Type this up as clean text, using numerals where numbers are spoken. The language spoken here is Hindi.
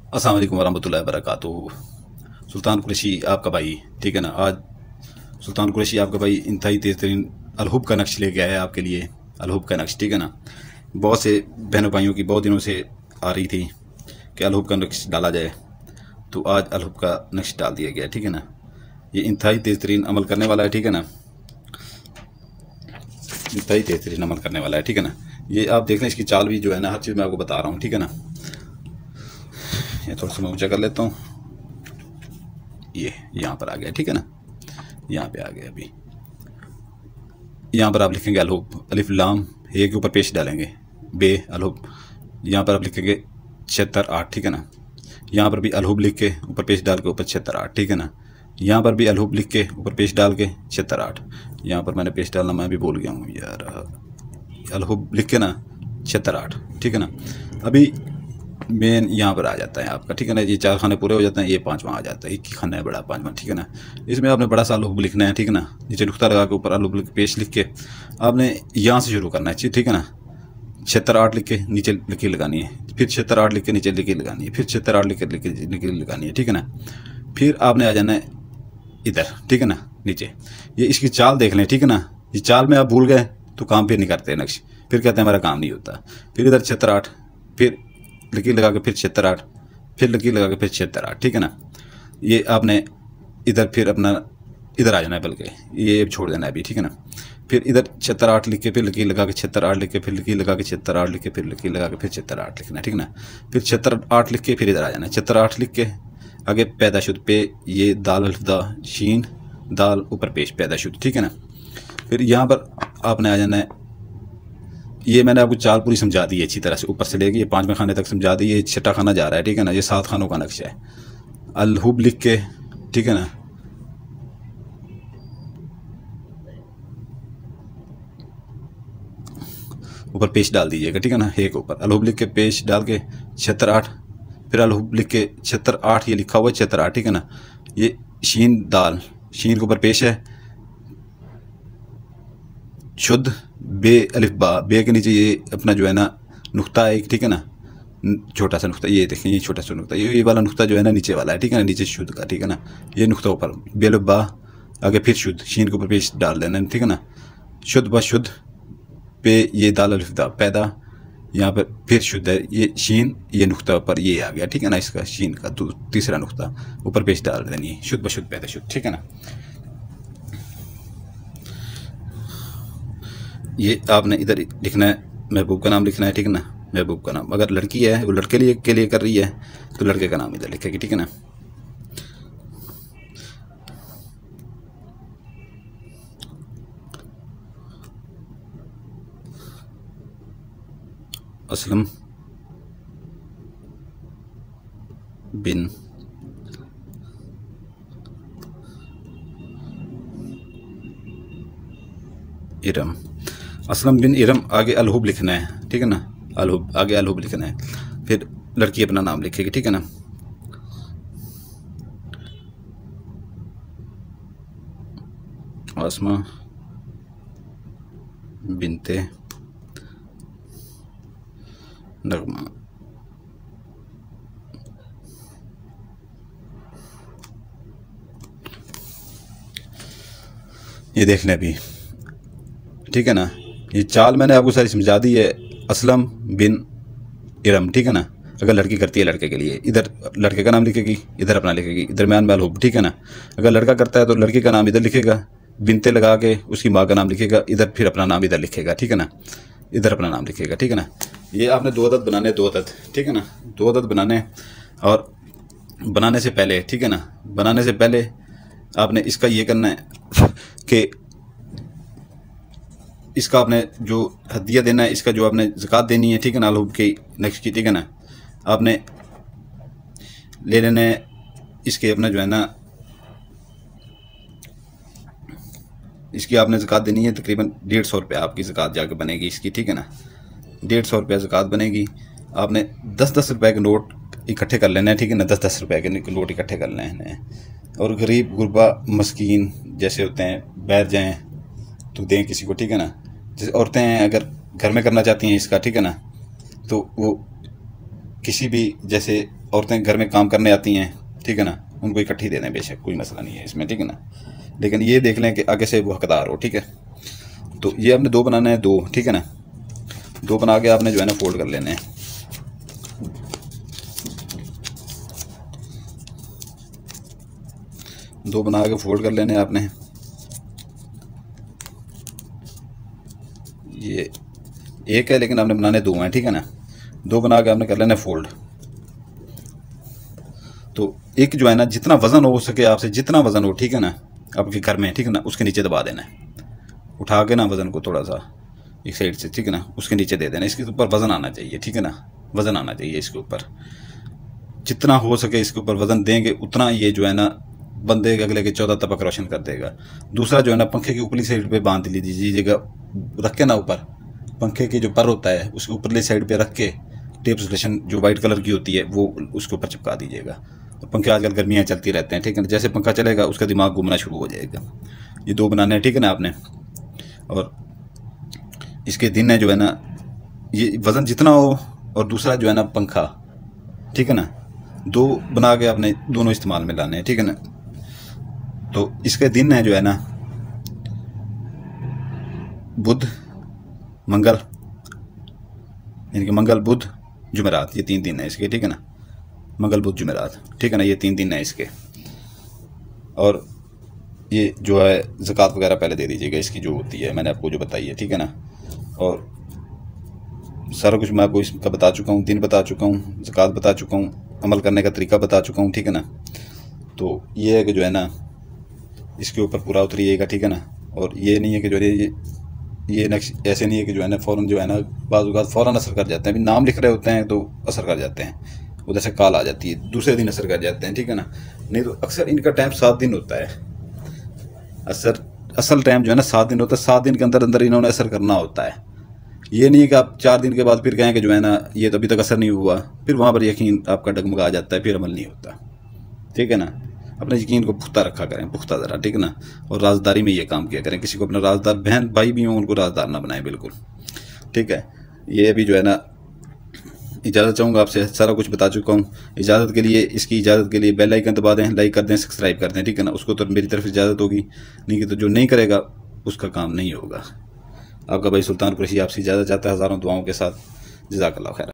अस्सलाम वालेकुम वरहमतुल्लाहि वबरकातुहू। सुल्तान कुरैशी आपका भाई, ठीक है ना। आज सुल्तान कुरैशी आपका भाई इंतहाई तेज़ तरीन अलहुब का नक्श लेके आया है आपके लिए। अलहुब का नक्श, ठीक है ना। बहुत से बहनों भाइयों की बहुत दिनों से आ रही थी कि अलहुब का नक्श डाला जाए, तो आज अलहुब का नक्श डाल दिया गया, ठीक है ना। ये इंतहाई तेज़ तरीन अमल करने वाला है, ठीक है ना। इंतहाई तेज़ तरीन अमल करने वाला है, ठीक है ना। ये आप देख लें, इसकी चाल भी जो है ना, हर चीज़ मैं आपको बता रहा हूँ, ठीक है ना। ये थोड़ा सा मैं ऊँचा कर लेता हूँ। ये यहाँ पर आ गया, ठीक है ना। यहाँ पे आ गया। अभी यहाँ पर आप लिखेंगे अलहुब, अलिफ लाम हे के ऊपर पेश डालेंगे, बे अलहुब। यहाँ पर आप लिखेंगे 76-8, ठीक है ना। यहाँ पर भी अलहुब लिख के ऊपर पेश डाल के ऊपर 76-8, ठीक है ना। यहाँ पर भी अलहुब लिख के ऊपर पेश डाल के 76-8। यहाँ पर मैंने पेश डालना मैं भी भूल गया हूँ यार। अलहुब लिख के ना 76-8, ठीक है ना। अभी मेन यहाँ पर आ जाता है आपका, ठीक है ना। ये 4 खाने पूरे हो जाते हैं, ये 5वां आ जाता है। एक ही खाना है बड़ा, 5वां, ठीक है ना। इसमें आपने बड़ा सा अलहुब लिखना है, ठीक है ना। नीचे नुक्ता लगा के ऊपर अलहुब पेश लिख के आपने यहाँ से शुरू करना है, ठीक है ना। 76-8 लिख के नीचे लकीर लगानी है, फिर 76-8 लिख के नीचे लकीर लगानी है, फिर 76-8 लिख के लकीर लगानी है, ठीक है ना। फिर आपने आ जाना है इधर, ठीक है ना, नीचे। ये इसकी चाल देख लें, ठीक है ना। ये चाल में आप भूल गए तो काम फिर नहीं करते नक्श, फिर कहते हैं हमारा काम नहीं होता। फिर इधर 76-8, फिर लकीर लगा के फिर 76-8, फिर लकीर लगा के फिर 76-8, ठीक है ना। ये आपने इधर फिर अपना इधर आ जाना है, बल्कि ये छोड़ देना है अभी, ठीक है ना। फिर इधर 76-8 लिख के फिर लकीर लगा के 76-8 लिख के फिर लकीर लगा के 76-8 लिख के फिर लकीर लगा के फिर 76-8 लिखना है, ठीक है ना। फिर 76-8 लिख के फिर इधर आ जाना है। 76-8 लिख के आगे पैदाशुद पे ये दाल अल्फदा शीन दाल ऊपर पेश पैदाशुद, ठीक है ना। फिर यहाँ पर आपने आ जाना है। ये मैंने आपको चाल पूरी समझा दी है अच्छी तरह से, ऊपर से लेके ये 5वें खाने तक समझा दी। ये 6ठा खाना जा रहा है, ठीक है ना। ये 7 खानों का नक्शा है। अलहुब लिख के, ठीक है ना, ऊपर पेश डाल दीजिएगा, ठीक है ना। एक ऊपर अलहुब लिख के पेश डाल के 76-8, फिर अलहुब लिख के 76-8, ये लिखा हुआ है 76-8, ठीक है ना। ये शीन दाल, शीन के ऊपर पेश है शुद्ध बे अलिफ बा, बे के नीचे ये अपना जो है ना नुक्ता है एक, ठीक है ना, छोटा सा नुक्ता। ये देखें, ये छोटा सा नुक्ता, ये वाला नुक्ता जो है ना नीचे वाला है, ठीक है ना, नीचे शुद्ध का, ठीक है ना। ये नुक्ता ऊपर बे अलिफ बा, आगे फिर शुद्ध, शीन के ऊपर पेश डाल देना, ठीक है ना। शुद्ध ब शुद्ध पे ये दाल अलिफ दा पैदा, यहाँ पर फिर शुद्ध है ये शीन, ये नुक्ता पर ये आ गया, ठीक है ना। इसका शीन का तीसरा नुक्ता ऊपर पेश डाल देनी है, शुद्ध ब शुद्ध पैदा शुद्ध, ठीक है ना। ये आपने इधर लिखना है, महबूब का नाम लिखना है, ठीक है ना। महबूब का नाम, अगर लड़की है वो लड़के लिए के लिए कर रही है तो लड़के का नाम इधर लिखेगी, ठीक है ना। असलम बिन इरम, असलम बिन इरम, आगे अलहुब लिखना है, ठीक है ना। अलहुब, आगे अलहुब लिखना है, फिर लड़की अपना नाम लिखेगी, ठीक है ना। आसमा बिनते नगमा। ये देख लें अभी, ठीक है ना। ये चाल मैंने आपको सारी समझा दी है। असलम बिन इरम, ठीक है ना। अगर लड़की करती है लड़के के लिए, इधर लड़के का नाम लिखेगी, इधर अपना लिखेगी, दरम्यान में अलहुब, ठीक है ना। अगर लड़का करता है तो लड़की का नाम इधर लिखेगा, बिनते लगा के उसकी माँ का नाम लिखेगा, इधर फिर अपना नाम इधर लिखेगा, ठीक है ना। इधर अपना नाम लिखेगा, ठीक है ना। ये आपने 2 अदद बनाने, 2 अदद, ठीक है ना। 2 अदद बनाने, और बनाने से पहले, ठीक है ना, बनाने से पहले आपने इसका ये करना है कि इसका आपने जो हदिया देना है, इसका जो आपने ज़कात देनी है, ठीक है ना, अलहुब की नक्श की, ठीक है ना। आपने ले लेना है इसके अपना जो है ना, इसकी आपने ज़कात देनी है तकरीबन 150 रुपये आपकी ज़कात जाके बनेगी इसकी, ठीक है ना। 150 रुपये ज़कात बनेगी। आपने 10-10 रुपये के नोट इकट्ठे कर लेना है, ठीक है ना। 10-10 रुपये के नोट इकट्ठे कर लेने हैं, और गरीब गुरबा मस्कीन जैसे होते हैं, बैठ जाएँ तो दें किसी को, ठीक है ना। जैसे औरतें हैं अगर घर में करना चाहती हैं इसका, ठीक है ना, तो वो किसी भी जैसे औरतें घर में काम करने आती हैं, ठीक है ना, उनको इकट्ठी दे दें, बेशक कोई मसला नहीं है इसमें, ठीक है ना। लेकिन ये देख लें कि आगे से वो हकदार हो, ठीक है। तो ये आपने 2 बनाना है, 2, ठीक है ना। 2 बना के आपने जो है ना फोल्ड कर लेने हैं। दो बना के फोल्ड कर लेने आपने। ये एक है लेकिन आपने बनाने 2 हैं, ठीक है ना। 2 बना के आपने कर लेना फोल्ड। तो एक जो है ना, जितना वज़न हो सके आपसे, जितना वज़न हो, ठीक है ना, आपके घर में, ठीक है ना, उसके नीचे दबा देना है। उठा के ना वज़न को थोड़ा सा एक साइड से, ठीक है ना, उसके नीचे दे देना। इसके ऊपर वज़न आना चाहिए, ठीक है ना, वज़न आना चाहिए इसके ऊपर। जितना हो सके इसके ऊपर वज़न देंगे उतना ये जो है ना बंदे के अगले के 14 तबक रोशन कर देगा। दूसरा जो है ना, पंखे की ऊपरली साइड पे बांध लीजिएगा, रख के ना ऊपर पंखे के जो पर होता है उसके ऊपरली साइड पे रख के टेप सोल्यूशन जो वाइट कलर की होती है वो उसके ऊपर चिपका दीजिएगा। और पंखे आजकल गर्मियाँ चलती रहते हैं, ठीक है ना, जैसे पंखा चलेगा उसका दिमाग घूमना शुरू हो जाएगा। ये 2 बनाने हैं, ठीक है ना आपने। और इसके दिन है जो है ना, ये वज़न जितना हो, और दूसरा जो है ना पंखा, ठीक है ना, 2 बना के आपने दोनों इस्तेमाल में लाने हैं, ठीक है ना। तो इसके दिन है जो है ना, बुध मंगल, यानी कि मंगल बुध जुमेरात, ये 3 दिन है इसके, ठीक है ना। मंगल बुध जुमेरात, ठीक है ना, ये 3 दिन है इसके। और ये जो है ज़कात वगैरह पहले दे दीजिएगा इसकी, जो होती है मैंने आपको जो बताई है, ठीक है ना। और सारा कुछ मैं आपको इसका बता चुका हूँ, दिन बता चुका हूँ, ज़कात बता चुका हूँ, अमल करने का तरीका बता चुका हूँ, ठीक है ना। तो ये है कि जो है ना इसके ऊपर पूरा उतरिएगा, ठीक है ना। और ये नहीं है कि जो है ये नेक्स्ट ऐसे नहीं है कि जो है ना फ़ौरन जो है ना, बाज़ औक़ात फ़ौरन असर कर जाते हैं। अभी नाम लिख रहे होते हैं तो असर कर जाते हैं, उधर से कॉल आ जाती है, दूसरे दिन असर कर जाते हैं, ठीक है ना। नहीं तो अक्सर इनका टाइम 7 दिन होता है। असल टाइम जो है ना 7 दिन होता है। 7 दिन के अंदर अंदर इन्होंने असर करना होता है। ये नहीं है कि आप 4 दिन के बाद फिर कहें कि जो है ना ये तो अभी तक असर नहीं हुआ, फिर वहाँ पर यकीन आपका डगमगा जाता है, फिर अमल नहीं होता, ठीक है ना। अपने यकीन को पुख्ता रखा करें, पुख्ता ज़रा, ठीक है ना। और राजदारी में ये काम किया करें, किसी को अपना राजदार, बहन भाई भी हों उनको राजदार ना बनाएं, बिल्कुल, ठीक है। ये अभी जो है ना इजाज़त चाहूँगा आपसे, सारा कुछ बता चुका हूँ। इजाज़त के लिए, इसकी इजाज़त के लिए बेल आइकन दबा दें, लाइक कर दें, सब्सक्राइब कर दें, ठीक है ना। उसको तो मेरी तरफ इजाज़त होगी, नहीं कि तो जो नहीं करेगा उसका काम नहीं होगा। आपका भाई सुल्तान कुरैशी आपसे इजाज़त चाहता है, हज़ारों दुआओं के साथ। जज़ाकल्लाह खैर।